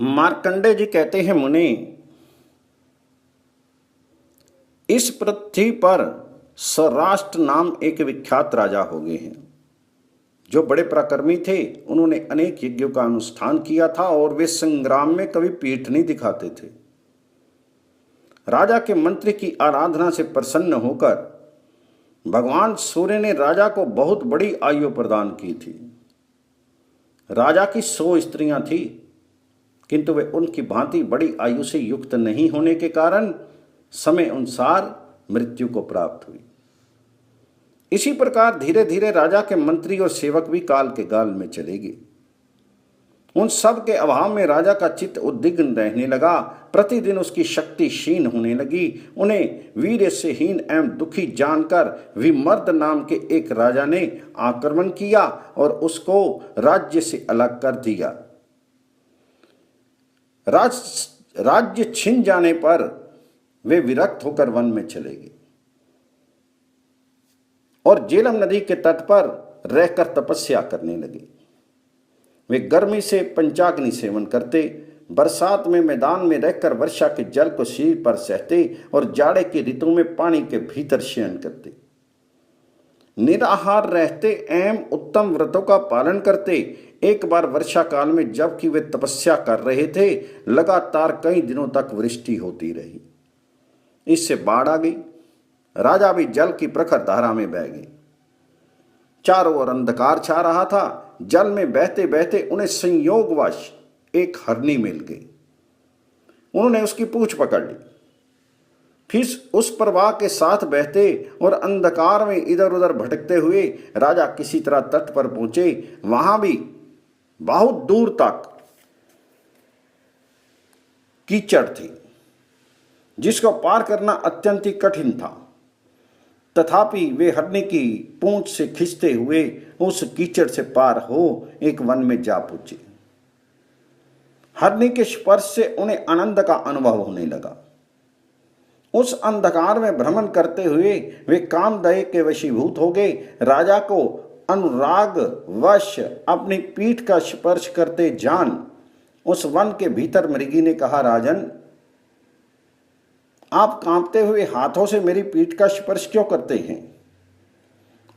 मार्कंडे जी कहते हैं, मुनि, इस पृथ्वी पर सौराष्ट्र नाम एक विख्यात राजा हो गए हैं जो बड़े पराक्रमी थे। उन्होंने अनेक यज्ञों का अनुष्ठान किया था और वे संग्राम में कभी पीठ नहीं दिखाते थे। राजा के मंत्री की आराधना से प्रसन्न होकर भगवान सूर्य ने राजा को बहुत बड़ी आयु प्रदान की थी। राजा की 100 स्त्रियां थी, किंतु वे उनकी भांति बड़ी आयु से युक्त नहीं होने के कारण समय अनुसार मृत्यु को प्राप्त हुई। इसी प्रकार धीरे धीरे राजा के मंत्री और सेवक भी काल के गाल में चले गए। उन सब के अभाव में राजा का चित्त उद्विग्न रहने लगा। प्रतिदिन उसकी शक्ति क्षीण होने लगी। उन्हें वीर्य से हीन एवं दुखी जानकर विमर्द नाम के एक राजा ने आक्रमण किया और उसको राज्य से अलग कर दिया। राज्य छिन जाने पर वे विरक्त होकर वन में चले गए और झेलम नदी के तट पर रहकर तपस्या करने लगे। वे गर्मी से पंचाग्नि सेवन करते, बरसात में मैदान में रहकर वर्षा के जल को शरीर पर सहते और जाड़े की ऋतु में पानी के भीतर शयन करते। निराहार रहते एवं उत्तम व्रतों का पालन करते। एक बार वर्षा काल में जबकि वे तपस्या कर रहे थे, लगातार कई दिनों तक वृष्टि होती रही। इससे बाढ़ आ गई। राजा भी जल की प्रखर धारा में बह गए। चारों ओर अंधकार छा रहा था। जल में बहते बहते उन्हें संयोगवश एक हरनी मिल गई। उन्होंने उसकी पूंछ पकड़ ली। फिर उस प्रवाह के साथ बहते और अंधकार में इधर उधर भटकते हुए राजा किसी तरह तट पर पहुंचे। वहां भी बहुत दूर तक कीचड़ थी, जिसको पार करना अत्यंत ही कठिन था। तथापि वे हरनी की पूंछ से खींचते हुए उस कीचड़ से पार हो एक वन में जा पहुंचे। हरनी के स्पर्श से उन्हें आनंद का अनुभव होने लगा। उस अंधकार में भ्रमण करते हुए वे कामदेह के वशीभूत हो गए। राजा को अनुराग वश अपनी पीठ का स्पर्श करते जान उस वन के भीतर मृगी ने कहा, राजन, आप कांपते हुए हाथों से मेरी पीठ का स्पर्श क्यों करते हैं?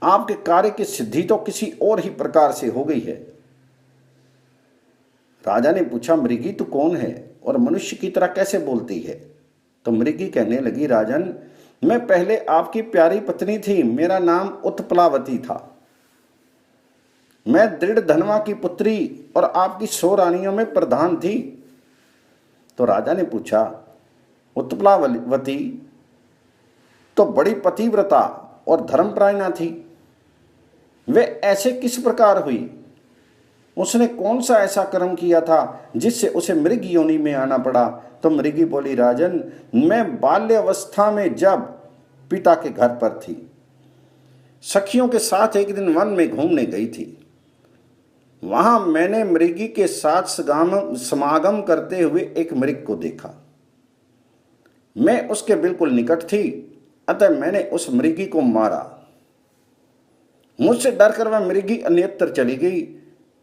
आपके कार्य की सिद्धि तो किसी और ही प्रकार से हो गई है। राजा ने पूछा, मृगी तू कौन है और मनुष्य की तरह कैसे बोलती है? तो मृगी कहने लगी, राजन, मैं पहले आपकी प्यारी पत्नी थी। मेरा नाम उत्पलावती था। मैं दृढ़ धनवा की पुत्री और आपकी 100 रानियों में प्रधान थी। तो राजा ने पूछा, उत्पलावती तो बड़ी पतिव्रता और धर्मपरायणा थी, वे ऐसे किस प्रकार हुई? उसने कौन सा ऐसा कर्म किया था जिससे उसे मृग योनि में आना पड़ा? तो मृगी बोली, राजन, मैं बाल्यावस्था में जब पिता के घर पर थी, सखियों के साथ एक दिन वन में घूमने गई थी। वहां मैंने मृगी के साथ समागम करते हुए एक मृग को देखा। मैं उसके बिल्कुल निकट थी, अतः मैंने उस मृगी को मारा। मुझसे डरकर वह मृगी अन्यत्र चली गई।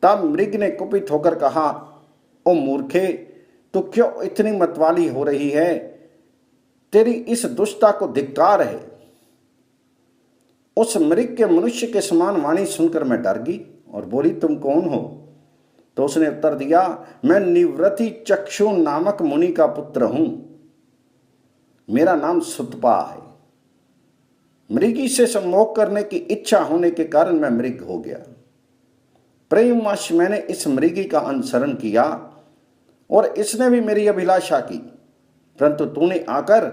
तब मृग ने कुपित होकर कहा, ओ मूर्खे, तू क्यों इतनी मतवाली हो रही है? तेरी इस दुष्टता को धिक्कार है। उस मृग के मनुष्य के समान वाणी सुनकर मैं डर गई और बोली, तुम कौन हो? तो उसने उत्तर दिया, मैं निवृत्ति चक्षु नामक मुनि का पुत्र हूं। मेरा नाम सुतपा है। मृगी से सम्मोह करने की इच्छा होने के कारण मैं मृग हो गया। प्रेमवश मैंने इस मृगी का अनुसरण किया और इसने भी मेरी अभिलाषा की, परंतु तूने आकर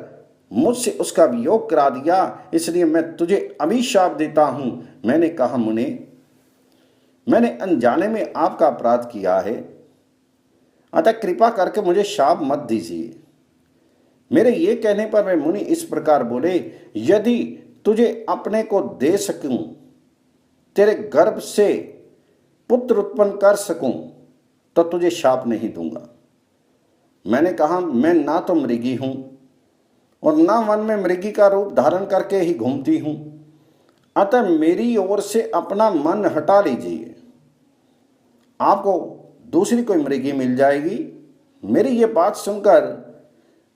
मुझसे उसका वियोग करा दिया, इसलिए मैं तुझे अभिशाप देता हूं। मैंने कहा, मुने, मैंने अनजाने में आपका अपराध किया है, अतः कृपा करके मुझे शाप मत दीजिए। मेरे ये कहने पर वे मुनि इस प्रकार बोले, यदि तुझे अपने को दे सकूं, तेरे गर्भ से पुत्र उत्पन्न कर सकूं, तो तुझे शाप नहीं दूंगा। मैंने कहा, मैं ना तो मृगी हूं और ना वन में मृगी का रूप धारण करके ही घूमती हूं, अतः मेरी ओर से अपना मन हटा लीजिए। आपको दूसरी कोई मृगी मिल जाएगी, मेरी ये बात सुनकर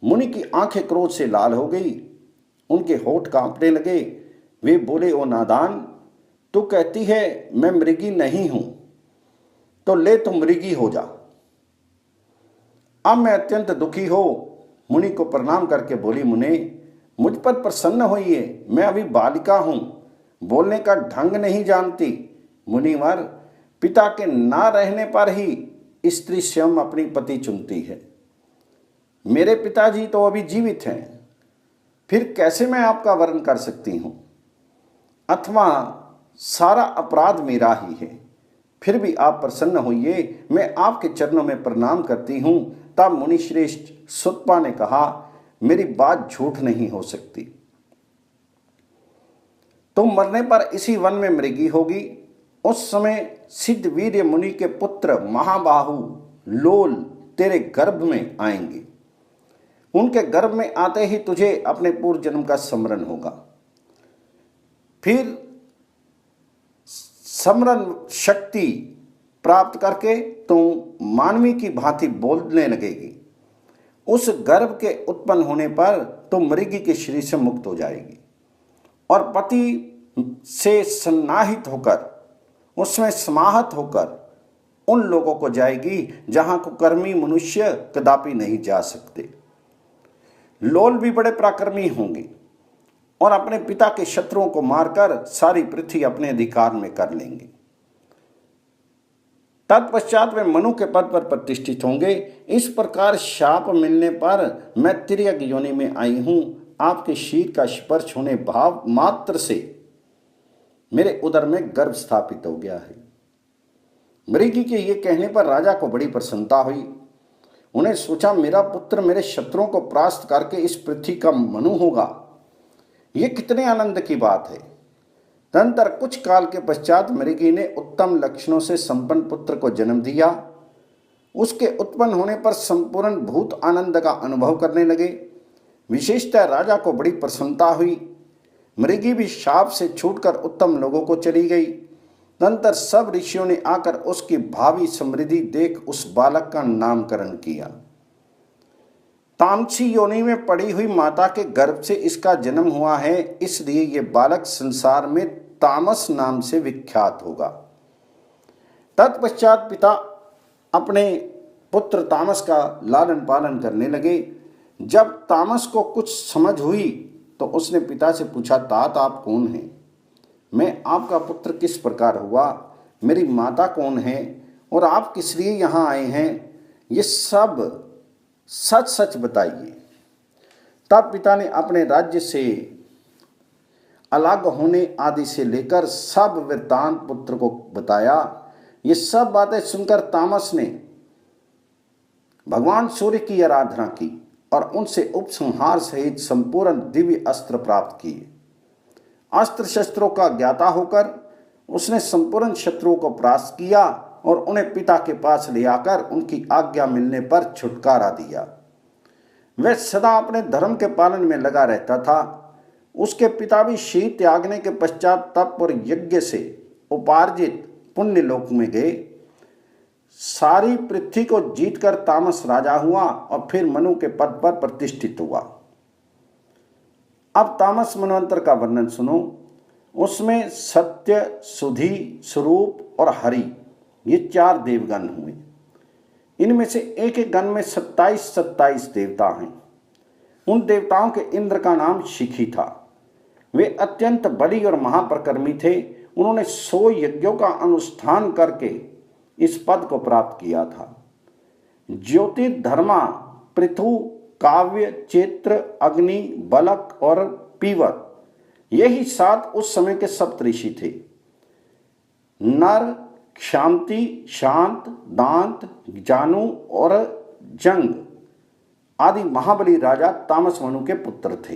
मुनि की आंखें क्रोध से लाल हो गई, उनके होठ कांपने लगे। वे बोले, ओ नादान, तू कहती है मैं मृगी नहीं हूं, तो ले तू मृगी हो जा। अब मैं अत्यंत दुखी हो मुनि को प्रणाम करके बोली, मुने मुझ पर प्रसन्न होइए, मैं अभी बालिका हूं, बोलने का ढंग नहीं जानती। मुनिवर, पिता के ना रहने पर ही स्त्री स्वयं अपनी पति चुनती है। मेरे पिताजी तो अभी जीवित हैं, फिर कैसे मैं आपका वर्ण कर सकती हूं? अथवा सारा अपराध मेरा ही है, फिर भी आप प्रसन्न होइए, मैं आपके चरणों में प्रणाम करती हूं। तब मुनिश्रेष्ठ सुतपा ने कहा, मेरी बात झूठ नहीं हो सकती, तुम मरने पर इसी वन में मृगी होगी। उस समय सिद्ध वीर्य मुनि के पुत्र महाबाहु लोल तेरे गर्भ में आएंगे। उनके गर्भ में आते ही तुझे अपने पूर्व जन्म का स्मरण होगा। फिर स्मरण शक्ति प्राप्त करके तुम मानवी की भांति बोलने लगेगी। उस गर्भ के उत्पन्न होने पर तुम मृगी के शरीर से मुक्त हो जाएगी और पति से सन्नाहित होकर उसमें समाहित होकर उन लोगों को जाएगी जहां कुकर्मी मनुष्य कदापि नहीं जा सकते। लोल भी बड़े पराक्रमी होंगे और अपने पिता के शत्रुओं को मारकर सारी पृथ्वी अपने अधिकार में कर लेंगे। तत्पश्चात वे मनु के पद पर प्रतिष्ठित होंगे। इस प्रकार शाप मिलने पर मैं तिर्यक योनि में आई हूं। आपके शीर का स्पर्श होने भाव मात्र से मेरे उदर में गर्भ स्थापित हो गया है। मृगी के ये कहने पर राजा को बड़ी प्रसन्नता हुई। उन्हें सोचा, मेरा पुत्र मेरे शत्रुओं को परास्त करके इस पृथ्वी का मनु होगा, ये कितने आनंद की बात है। तदनंतर कुछ काल के पश्चात मृगी ने उत्तम लक्षणों से संपन्न पुत्र को जन्म दिया। उसके उत्पन्न होने पर संपूर्ण भूत आनंद का अनुभव करने लगे। विशेषतः राजा को बड़ी प्रसन्नता हुई। मृगी भी शाप से छूटकर उत्तम लोगों को चली गई। तदनंतर सब ऋषियों ने आकर उसकी भावी समृद्धि देख उस बालक का नामकरण किया। तामसी योनि में पड़ी हुई माता के गर्भ से इसका जन्म हुआ है, इसलिए ये बालक संसार में तामस नाम से विख्यात होगा। तत्पश्चात पिता अपने पुत्र तामस का लालन पालन करने लगे। जब तामस को कुछ समझ हुई तो उसने पिता से पूछा, तात आप कौन हैं? मैं आपका पुत्र किस प्रकार हुआ? मेरी माता कौन है और आप किस लिए यहाँ आए हैं? ये सब सच सच बताइए। तब पिता ने अपने राज्य से अलग होने आदि से लेकर सब वृत्तांत पुत्र को बताया। ये सब बातें सुनकर तामस ने भगवान सूर्य की आराधना की और उनसे उपसंहार सहित संपूर्ण दिव्य अस्त्र प्राप्त किए। अस्त्र शस्त्रों का ज्ञाता होकर उसने संपूर्ण शत्रुओं को परास्त किया और उन्हें पिता के पास ले आकर उनकी आज्ञा मिलने पर छुटकारा दिया। वह सदा अपने धर्म के पालन में लगा रहता था। उसके पिता भी शीत त्यागने के पश्चात तप और यज्ञ से उपार्जित पुण्य लोक में गए। सारी पृथ्वी को जीतकर तामस राजा हुआ और फिर मनु के पद पर प्रतिष्ठित हुआ। अब तामस मनवंतर का वर्णन सुनो। उसमें सत्य, सुधि, स्वरूप और हरि ये 4 देवगण हुए। इनमें से एक एक गण में 27 देवता हैं। उन देवताओं के इंद्र का नाम शिखी था। वे अत्यंत बली और महाप्रकर्मी थे। उन्होंने 100 यज्ञों का अनुष्ठान करके इस पद को प्राप्त किया था। ज्योतिर्धर्मा, पृथु, काव्य, चैत्र, अग्नि, बलक और पीवर, यही 7 उस समय के सप्तऋषि थे। नर, क्षांति, शांत, दांत, जानु और जंग आदि महाबली राजा तामस मनु के पुत्र थे।